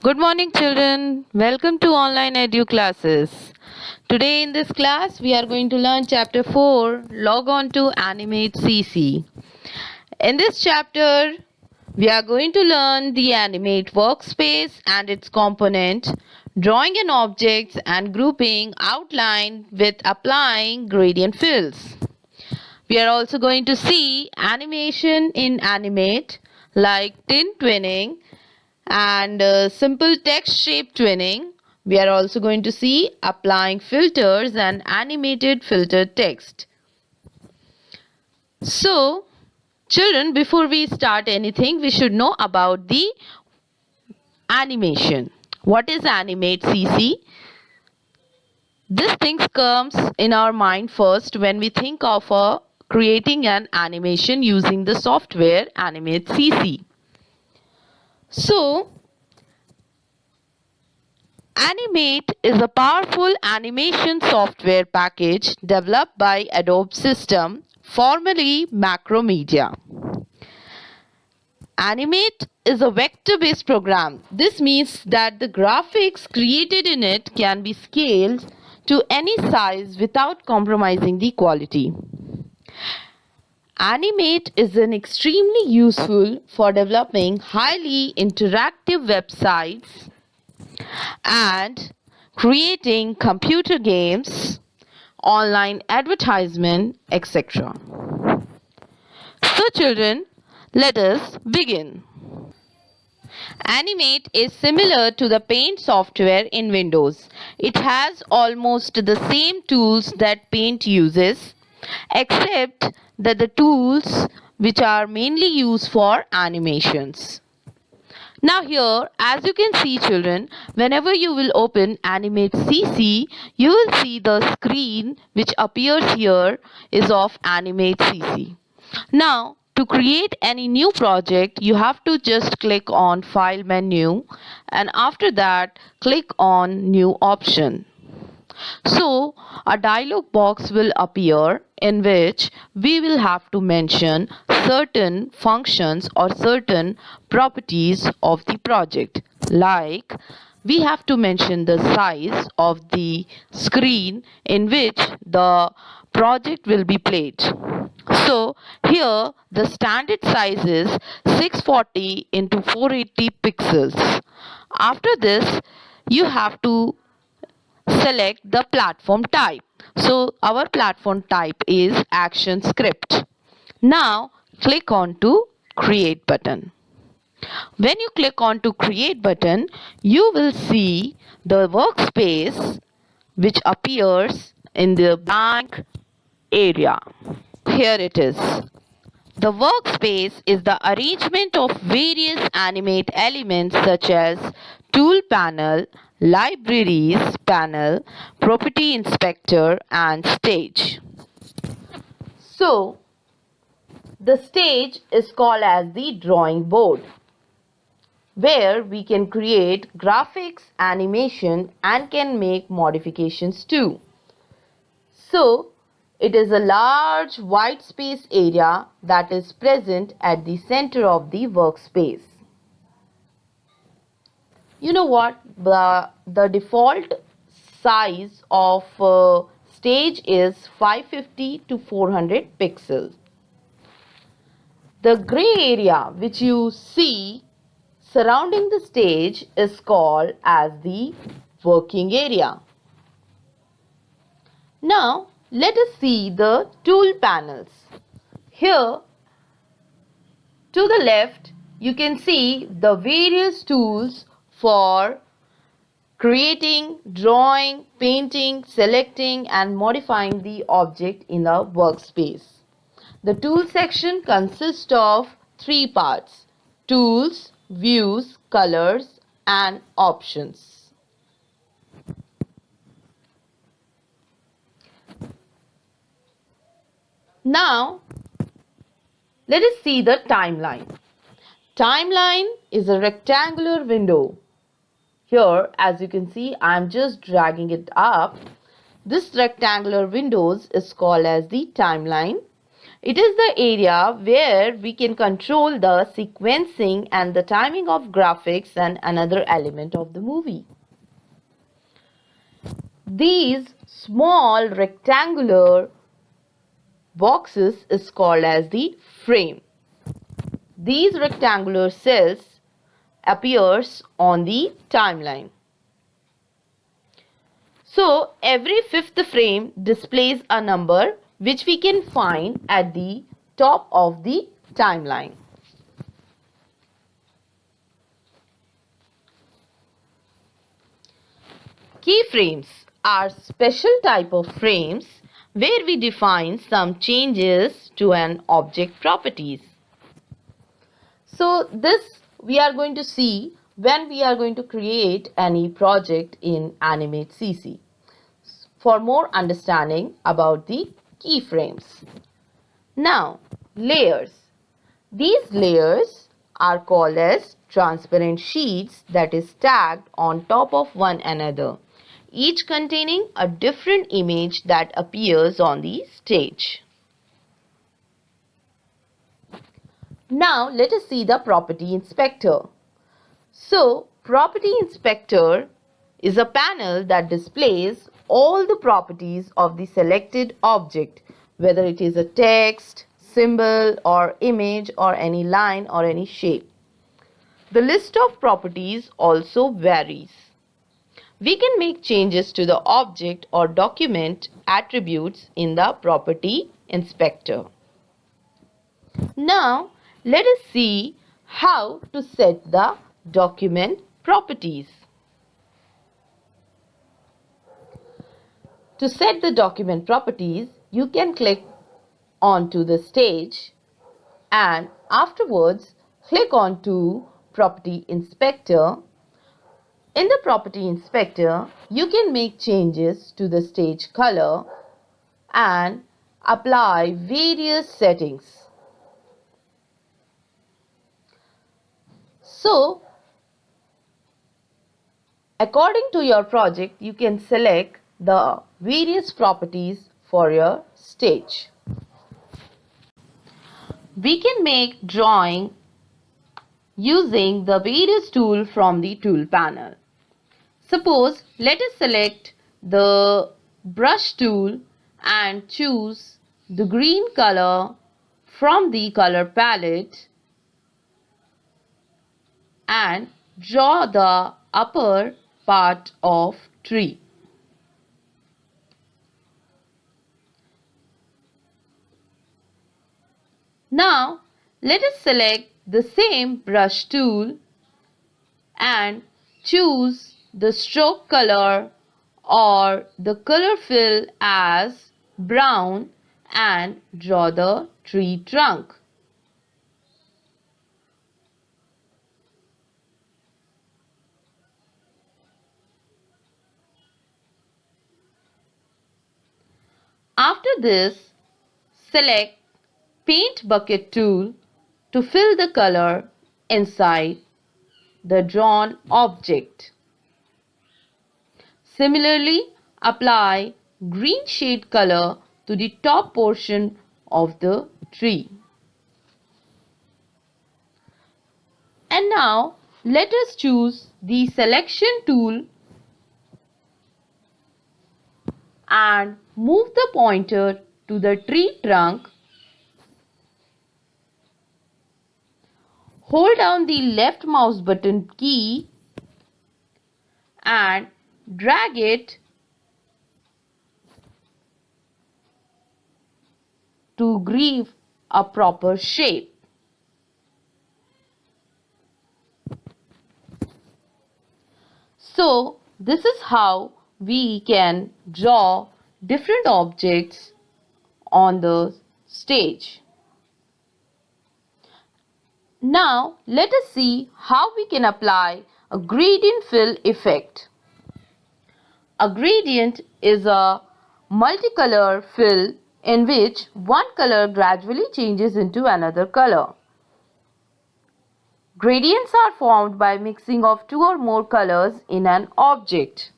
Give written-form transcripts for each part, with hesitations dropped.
Good morning, children. Welcome to online edu classes. Today in this class, we are going to learn chapter 4, Log on to Animate CC. In this chapter, we are going to learn the Animate workspace and its component, drawing in objects and grouping outline with applying gradient fills. We are also going to see animation in Animate like tint twinning and simple text shape twinning. We are also going to see applying filters and animated filtered text. So, children, before we start anything, we should know about the animation. What is Animate CC? This thing comes in our mind first when we think of creating an animation using the software Animate CC. So, Animate is a powerful animation software package developed by Adobe System, formerly Macromedia. Animate is a vector-based program. This means that the graphics created in it can be scaled to any size without compromising the quality. Animate is extremely useful for developing highly interactive websites and creating computer games, online advertisement, etc. So children, let us begin. Animate is similar to the Paint software in Windows. It has almost the same tools that Paint uses, except that the tools which are mainly used for animations. Now here, as you can see children, whenever you will open Animate CC, you will see the screen which appears here is of Animate CC. Now, to create any new project, you have to just click on File menu and after that, click on New option. So, a dialog box will appear in which we will have to mention certain functions or certain properties of the project. Like, we have to mention the size of the screen in which the project will be played. So, here the standard size is 640 into 480 pixels. After this, you have to select the platform type. So our platform type is action script. Now click on to create button. When you click on to create button, you will see the workspace which appears in the blank area. Here it is. The workspace is the arrangement of various animate elements such as tool panel, libraries panel, property inspector and stage. So, the stage is called as the drawing board, where we can create graphics, animation and can make modifications too. So, it is a large white space area that is present at the center of the workspace. You know what? The default size of stage is 550 to 400 pixels. The gray area which you see surrounding the stage is called as the working area. Now, let us see the tool panels. Here, to the left, you can see the various tools for creating, drawing, painting, selecting and modifying the object in the workspace. The tool section consists of three parts: tools, views, colors and options. Now, let us see the timeline. Timeline is a rectangular window. Here, as you can see, I am just dragging it up. This rectangular window is called as the timeline. It is the area where we can control the sequencing and the timing of graphics and another element of the movie. These small rectangular boxes is called as the frame. These rectangular cells appears on the timeline. So every fifth frame displays a number which we can find at the top of the timeline. Keyframes are special type of frames where we define some changes to an object properties. So this we are going to see when we are going to create any project in Animate CC. For more understanding about the keyframes. Now, layers. These layers are called as transparent sheets that is stacked on top of one another, each containing a different image that appears on the stage. Now, let us see the property inspector. So, property inspector is a panel that displays all the properties of the selected object, whether it is a text, symbol or image or any line or any shape. The list of properties also varies. We can make changes to the object or document attributes in the property inspector. Now, let us see how to set the document properties. To set the document properties, you can click onto the stage and afterwards click onto Property Inspector. In the Property Inspector, you can make changes to the stage color and apply various settings. So, according to your project, you can select the various properties for your stage. We can make drawing using the various tools from the tool panel. Suppose let us select the brush tool and choose the green color from the color palette and draw the upper part of tree. Now, let us select the same brush tool and choose the stroke color or the color fill as brown and draw the tree trunk. After this, select Paint Bucket tool to fill the color inside the drawn object. Similarly, apply green shade color to the top portion of the tree. And now, let us choose the Selection tool and move the pointer to the tree trunk. Hold down the left mouse button key and drag it to give a proper shape. So, this is how we can draw different objects on the stage. Now, let us see how we can apply a gradient fill effect. A gradient is a multicolor fill in which one color gradually changes into another color. Gradients are formed by mixing of two or more colors in an object.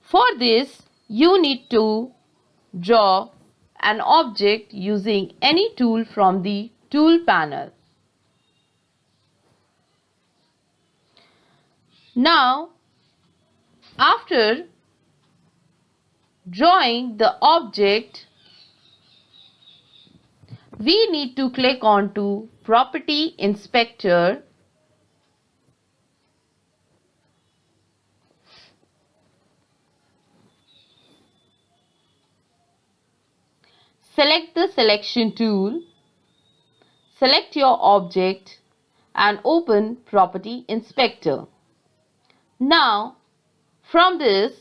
For this, you need to draw an object using any tool from the tool panel. Now, after drawing the object, we need to click on to Property Inspector . Select the selection tool, select your object and open Property Inspector. Now, from this,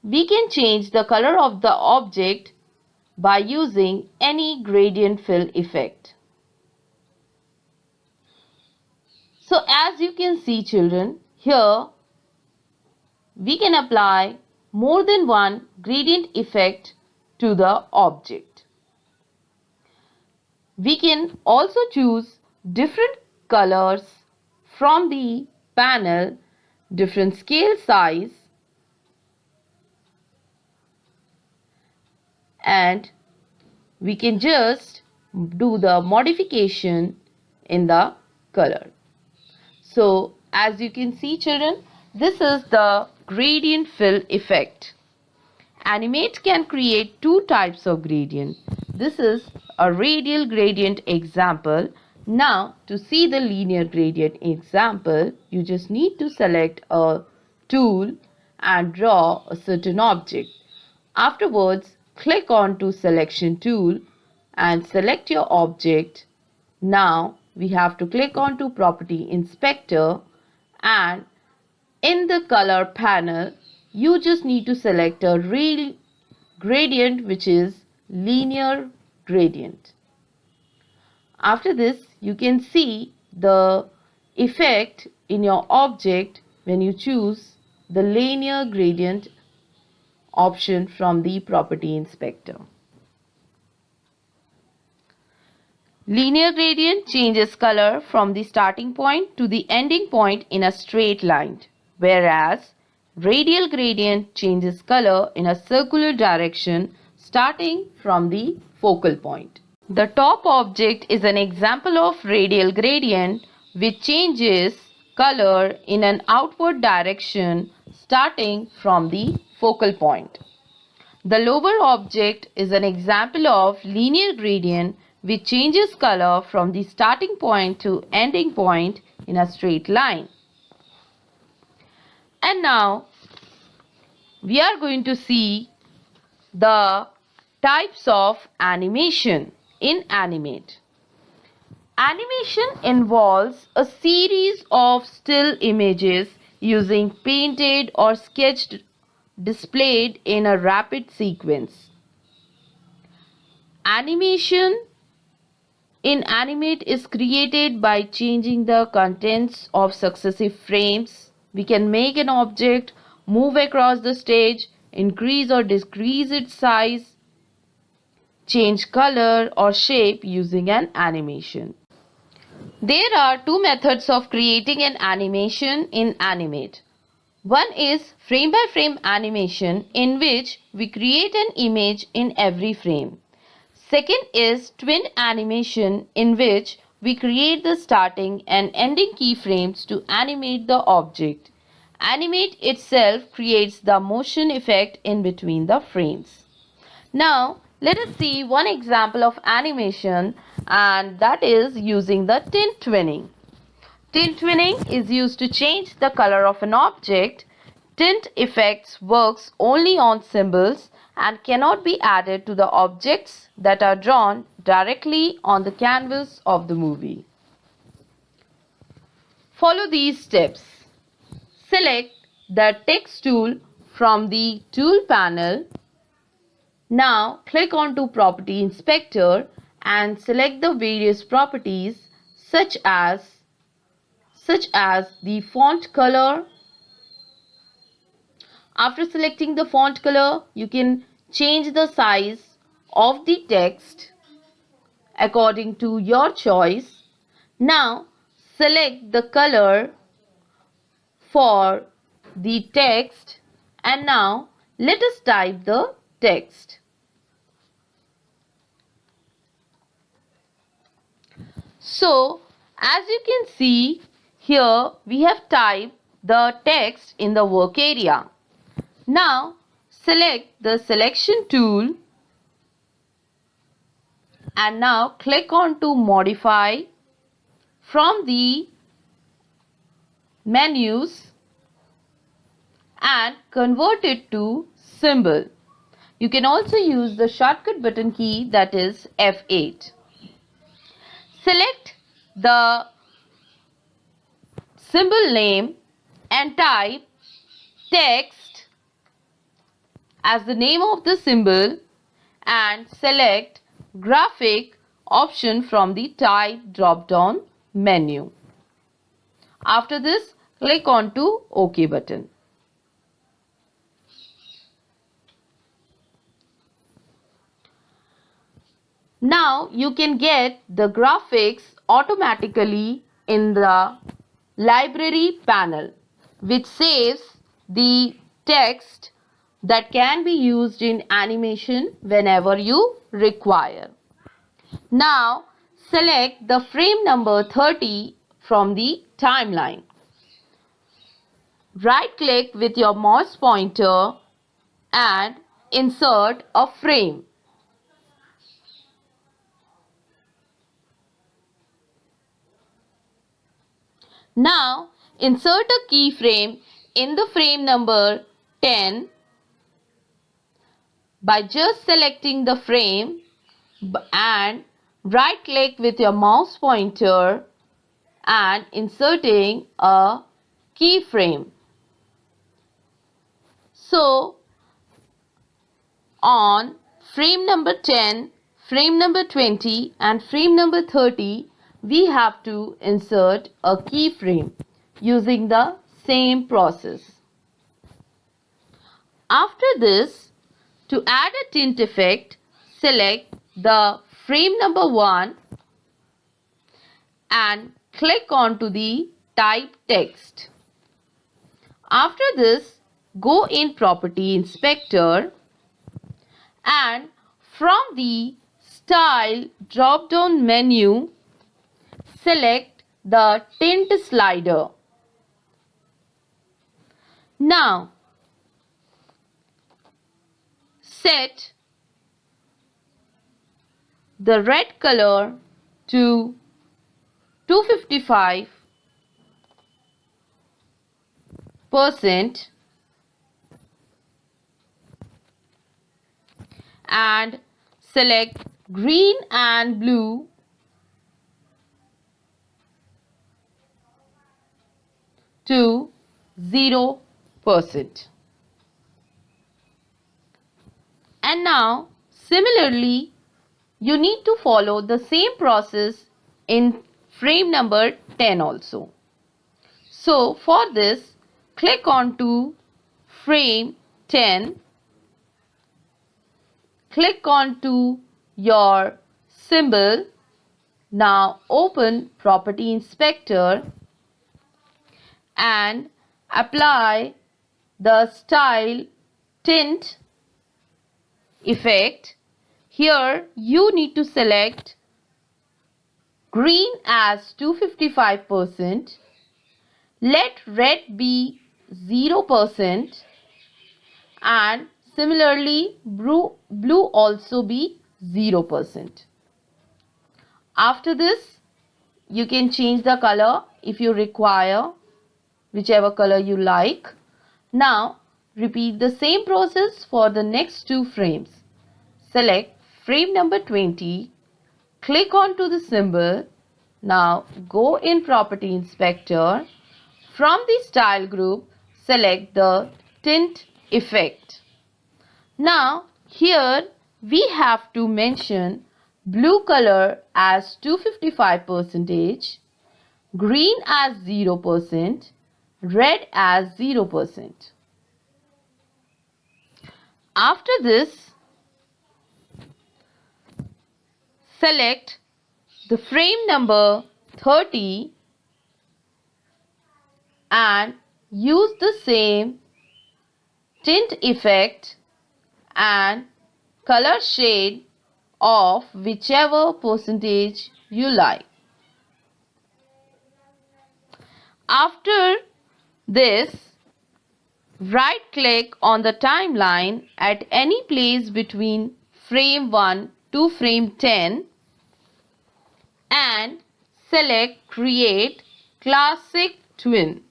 we can change the color of the object by using any gradient fill effect. So as you can see children, here we can apply more than one gradient effect to the object. We can also choose different colors from the panel, different scale size, and we can just do the modification in the color. So as you can see children, this is the gradient fill effect. Animate can create two types of gradient. This is a radial gradient example. Now to see the linear gradient example, you just need to select a tool and draw a certain object. Afterwards, click on to selection tool and select your object. Now we have to click on to Property Inspector, and in the color panel you just need to select a real gradient, which is linear gradient. After this, you can see the effect in your object when you choose the linear gradient option from the Property Inspector. Linear gradient changes color from the starting point to the ending point in a straight line, whereas radial gradient changes color in a circular direction starting from the focal point. The top object is an example of radial gradient which changes color in an outward direction starting from the focal point. The lower object is an example of linear gradient which changes color from the starting point to ending point in a straight line. And now we are going to see the types of animation in Animate. Animation involves a series of still images using painted or sketched displayed in a rapid sequence. Animation in Animate is created by changing the contents of successive frames. We can make an object move across the stage, increase or decrease its size, change color or shape using an animation. There are two methods of creating an animation in Animate. One is frame by frame animation, in which we create an image in every frame. Second is twin animation, in which we create the starting and ending keyframes to animate the object. Animate itself creates the motion effect in between the frames. Now let us see one example of animation, and that is using the tint twinning. Tint twinning is used to change the color of an object. Tint effects works only on symbols and cannot be added to the objects that are drawn directly on the canvas of the movie. Follow these steps. Select the text tool from the tool panel. Now click on to Property Inspector and select the various properties such as the font color. After selecting the font color, you can change the size of the text according to your choice. Now select the color for the text, and now let us type the text. So, as you can see, here we have typed the text in the work area. Now, select the selection tool and now click on to modify from the menus and convert it to symbol. You can also use the shortcut button key, that is F8. Select the symbol name and type text as the name of the symbol and select graphic option from the type drop down menu. After this, click on to OK button. Now you can get the graphics automatically in the library panel, which saves the text that can be used in animation whenever you require. Now select the frame number 30 from the timeline. Right click with your mouse pointer and insert a frame. Now insert a keyframe in the frame number 10 by just selecting the frame and right click with your mouse pointer and inserting a keyframe. So on frame number 10, frame number 20 and frame number 30, we have to insert a keyframe using the same process. After this, to add a tint effect, select the frame number 1 and click on to the type text. After this, go in Property Inspector and from the Style drop down menu, select the tint slider. Now set the red color to 255% and select green and blue to 0%. And now similarly you need to follow the same process in frame number 10 also. So for this, click on to frame 10, click on to your symbol. Now open Property Inspector and apply the Style Tint effect. Here you need to select green as 255%, let red be 0% and similarly blue also be 0%. After this, you can change the color if you require, whichever color you like. Now repeat the same process for the next two frames. Select frame number 20, click on to the symbol. Now go in Property Inspector. From the Style group, select the Tint effect. Now here we have to mention blue color as 255%, green as 0%, red as 0%. After this, select the frame number 30 and use the same tint effect and color shade of whichever percentage you like. After this, right click on the timeline at any place between frame 1 to frame 10 and select Create Classic Twin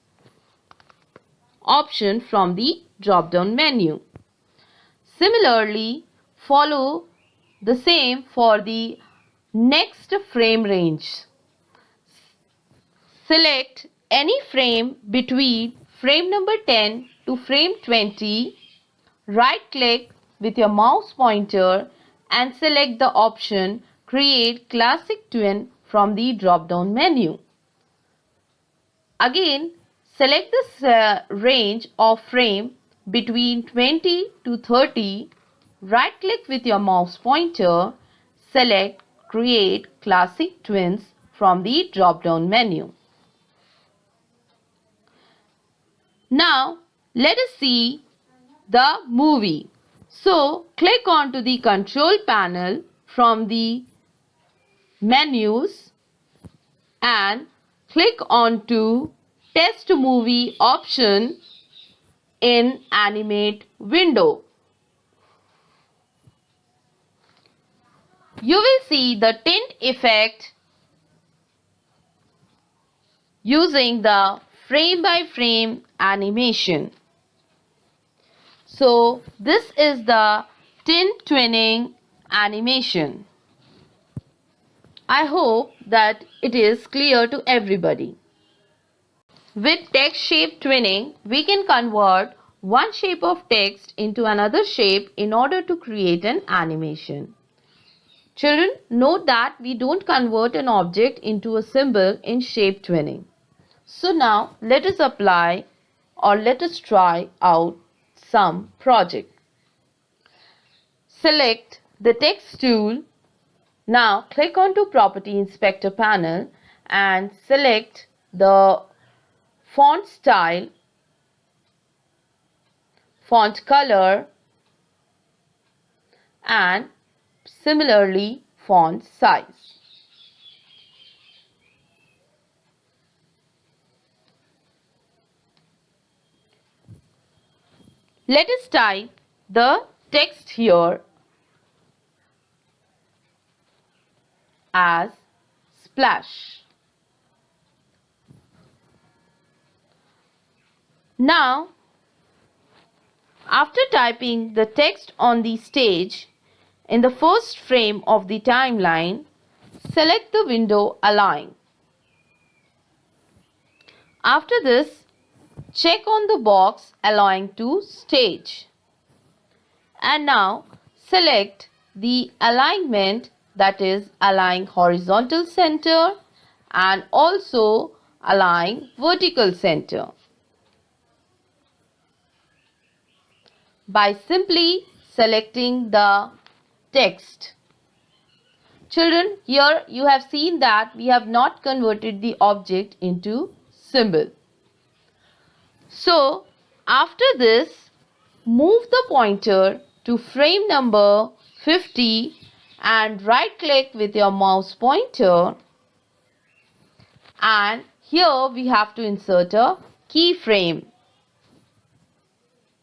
option from the drop-down menu. Similarly, follow the same for the next frame range. Select any frame between frame number 10 to frame 20. Right click with your mouse pointer and select the option Create Classic Twin from the drop-down menu. Again, select the range of frame between 20 to 30. Right click with your mouse pointer. Select Create Classic Twins from the drop-down menu. Now, let us see the movie. So, click onto the control panel from the menus and click onto Test Movie option in Animate window. You will see the tint effect using the frame by frame animation. So this is the tint twinning animation. I hope that it is clear to everybody. With text shape twinning, we can convert one shape of text into another shape in order to create an animation. Children, note that we don't convert an object into a symbol in shape twinning. So now let us apply or let us try out some project. Select the text tool. Now click onto Property Inspector panel and select the font style, font color and similarly font size. Let us type the text here as splash. Now, after typing the text on the stage, in the first frame of the timeline, select the window Align. After this, check on the box Align to Stage. And now, select the alignment, that is align horizontal center and also align vertical center. By simply selecting the text. Children, here you have seen that we have not converted the object into symbol. So, after this, move the pointer to frame number 50 and right click with your mouse pointer, and here we have to insert a keyframe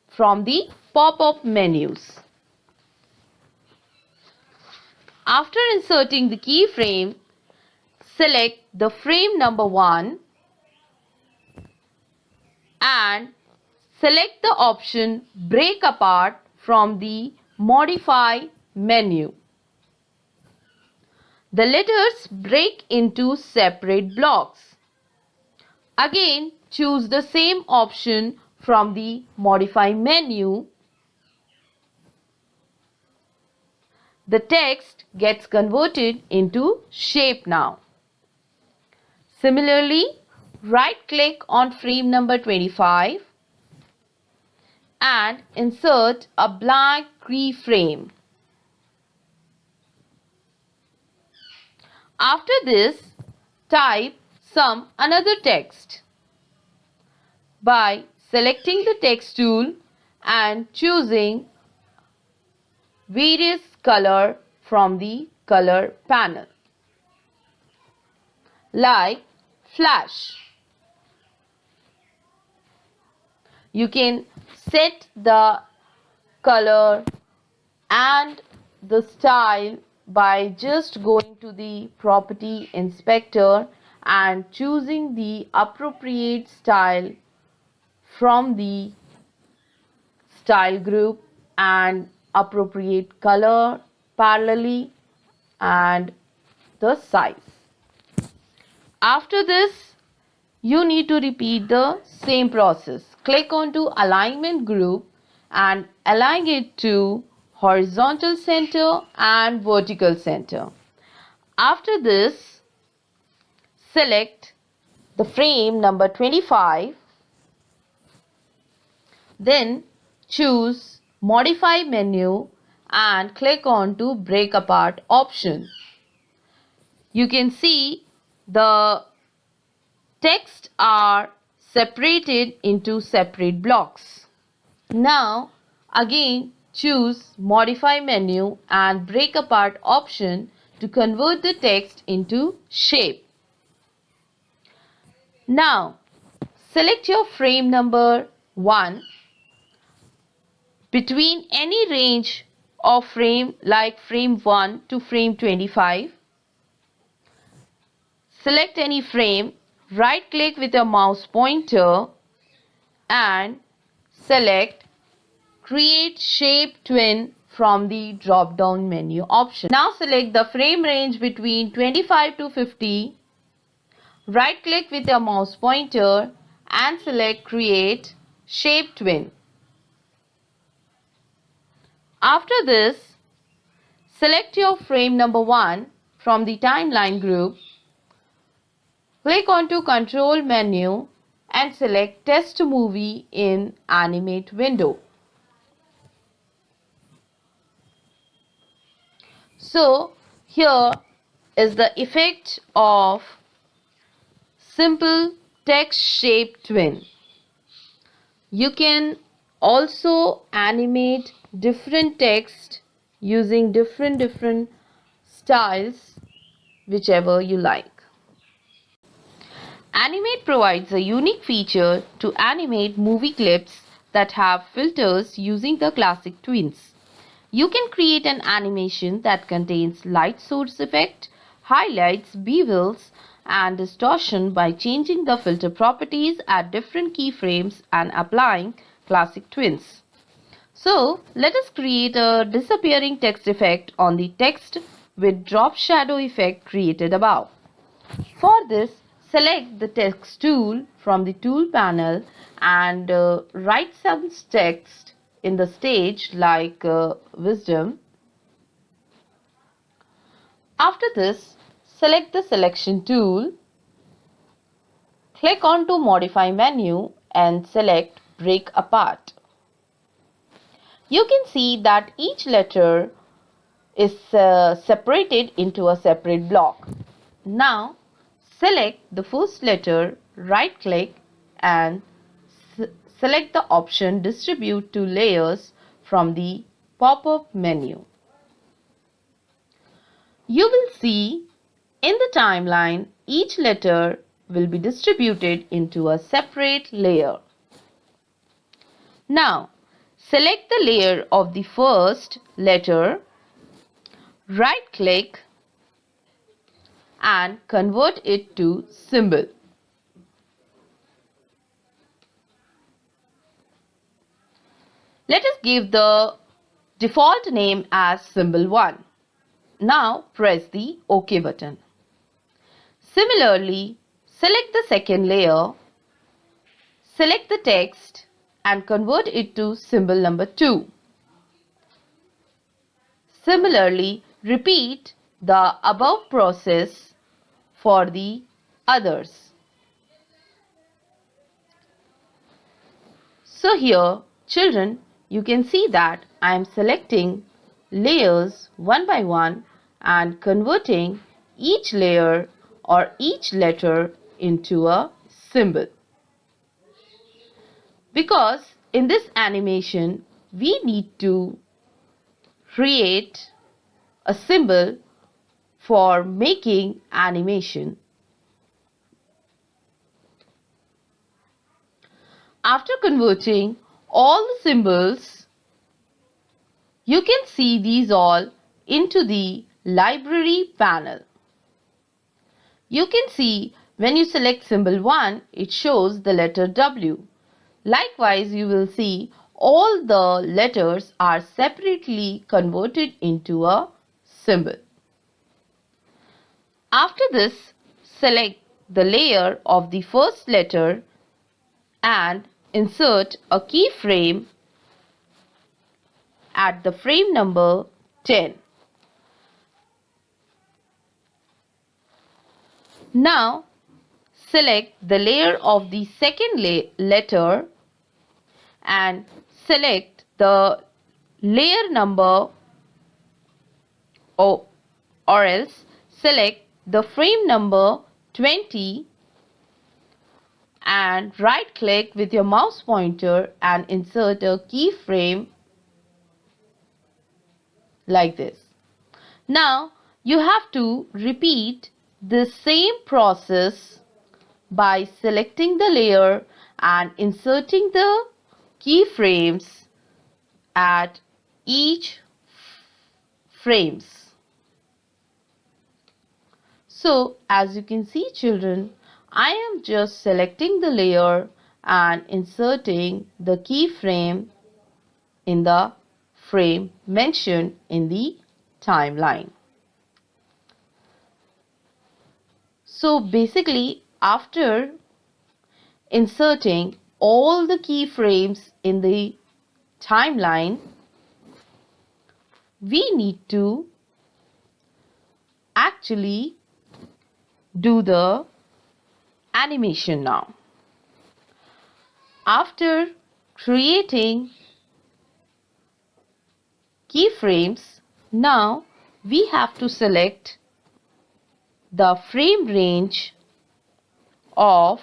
from the pop-up menus. After inserting the keyframe, select the frame number 1 and select the option Break Apart from the Modify menu. The letters break into separate blocks. Again, choose the same option from the Modify menu. The text gets converted into shape now. Similarly, right click on frame number 25 and insert a blank keyframe. After this, type some another text by selecting the text tool and choosing various color from the color panel, like flash. you can set the color and the style by just going to the property inspector and choosing the appropriate style from the style group and appropriate color parallelly and the size. After this, you need to repeat the same process. Click onto alignment group and align it to horizontal center and vertical center. After this, select the frame number 25. Then choose modify menu and click on to break apart option. You can see the text are separated into separate blocks. Now again choose modify menu and break apart option to convert the text into shape. Now select your frame number 1 between any range of frame like frame 1 to frame 25. Select any frame, right click with your mouse pointer and select create shape twin from the drop down menu option. Now select the frame range between 25 to 50. Right click with your mouse pointer and select create shape twin. After this, select your frame number 1 from the timeline group. Click onto control menu and select test movie in animate window. So here is the effect of simple text shape twin. You can also animate different text using different styles, whichever you like. Animate provides a unique feature to animate movie clips that have filters using the classic twins. You can create an animation that contains light source effect, highlights, bevels, and distortion by changing the filter properties at different keyframes and applying classic twins. So, let us create a disappearing text effect on the text with drop shadow effect created above. For this, select the text tool from the tool panel and write some text in the stage like wisdom. After this, select the selection tool, click on to modify menu and select break apart. You can see that each letter is separated into a separate block. Now select the first letter, right click and select the option distribute to layers from the pop-up menu. You will see in the timeline each letter will be distributed into a separate layer. Now select the layer of the first letter, right click and convert it to symbol. Let us give the default name as symbol 1. Now press the OK button. Similarly, select the second layer, select the text and convert it to symbol number 2. Similarly, repeat the above process for the others. So here, children, you can see that I am selecting layers one by one and converting each layer or each letter into a symbol. Because in this animation, we need to create a symbol for making animation. After converting all the symbols, you can see these all into the library panel. You can see when you select symbol 1, it shows the letter W. Likewise, you will see all the letters are separately converted into a symbol. After this, select the layer of the first letter and insert a keyframe at the frame number 10. Now, select the layer of the second letter and select the layer number or else select the frame number 20 and right click with your mouse pointer and insert a keyframe like this. Now you have to repeat the same process by selecting the layer and inserting the keyframes at each frames. So as you can see children, I am just selecting the layer and inserting the keyframe in the frame mentioned in the timeline. So basically, after inserting all the keyframes in the timeline, we need to actually do the animation now. After creating keyframes, now we have to select the frame range of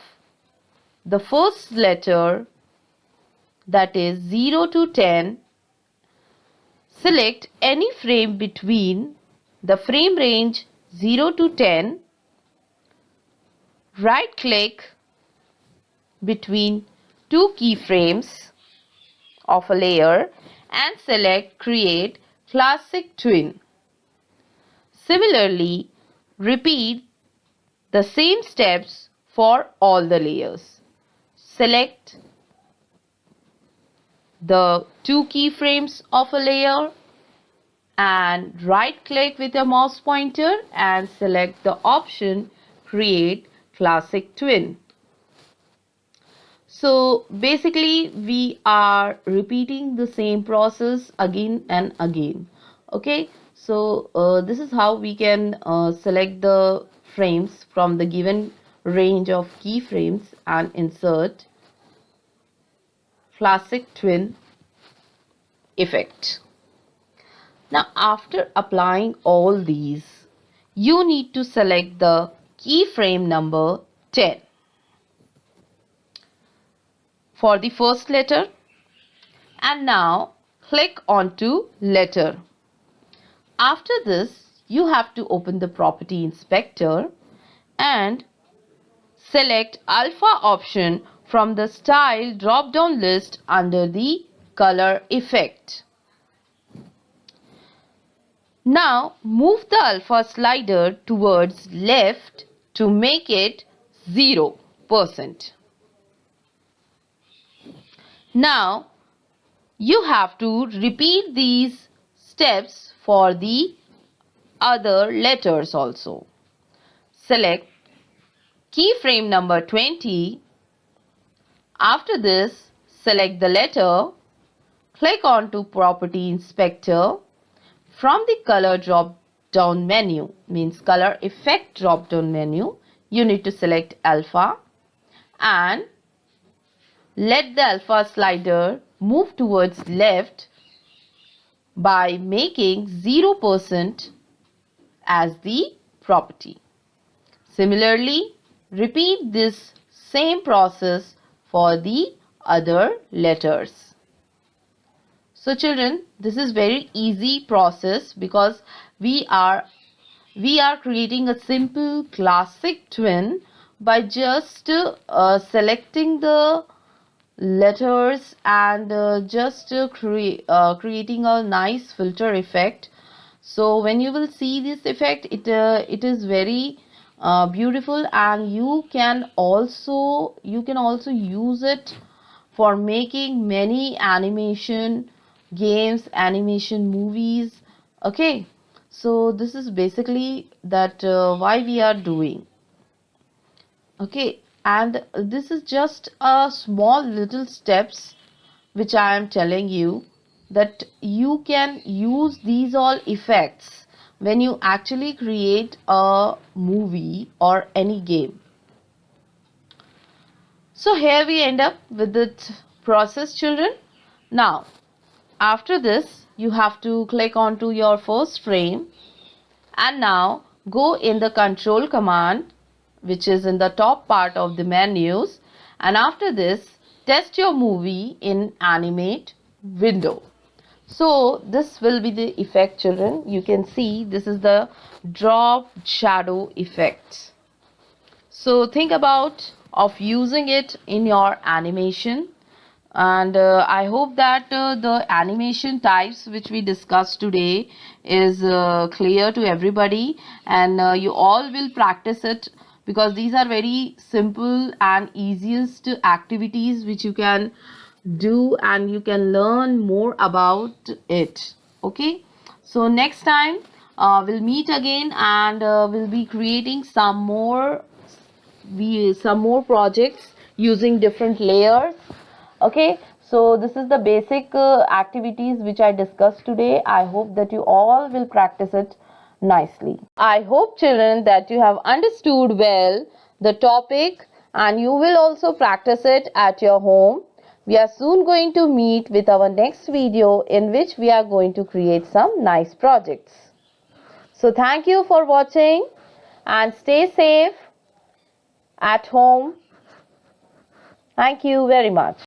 the first letter, that is 0 to 10. Select any frame between the frame range 0 to 10. Right click between two keyframes of a layer and select Create Classic Twin. Similarly, repeat the same steps for all the layers. Select the two keyframes of a layer and right click with your mouse pointer and select the option Create Classic Twin. So basically we are repeating the same process again and again. Okay, so this is how we can select the frames from the given range of keyframes and insert Classic Twin effect. Now after applying all these, you need to select the keyframe number 10 for the first letter and now click onto letter. After this, you have to open the property inspector and select alpha option from the style drop down list under the color effect. Now move the alpha slider towards left to make it 0%. Now you have to repeat these steps for the other letters also. Select keyframe number 20. After this, select the letter, click on to Property Inspector. From the color drop down menu, means color effect drop down menu, you need to select alpha and let the alpha slider move towards left by making 0% as the property. Similarly, repeat this same process for the other letters. So children, this is very easy process because we are creating a simple classic twin by just selecting the letters and just creating a nice filter effect. So when you will see this effect, it is very beautiful, and you can also use it for making many animation games, animation movies. Okay, so this is basically that why we are doing. Okay, and this is just a small little steps which I am telling you, that you can use these all effects when you actually create a movie or any game. So here we end up with the process, children. Now, after this, you have to click onto your first frame, and now go in the control command, which is in the top part of the menus, and after this, test your movie in animate window. So this will be the effect, children. You can see this is the drop shadow effect. So think about of using it in your animation, and I hope that the animation types which we discussed today is clear to everybody, and you all will practice it, because these are very simple and easiest activities which you can do, and you can learn more about it. Okay, so next time we'll meet again, and we'll be creating some more projects using different layers. Okay, so this is the basic activities which I discussed today. I hope that you all will practice it nicely. I hope, children, that you have understood well the topic, and you will also practice it at your home. We are soon going to meet with our next video, in which we are going to create some nice projects. So thank you for watching, and stay safe at home. Thank you very much.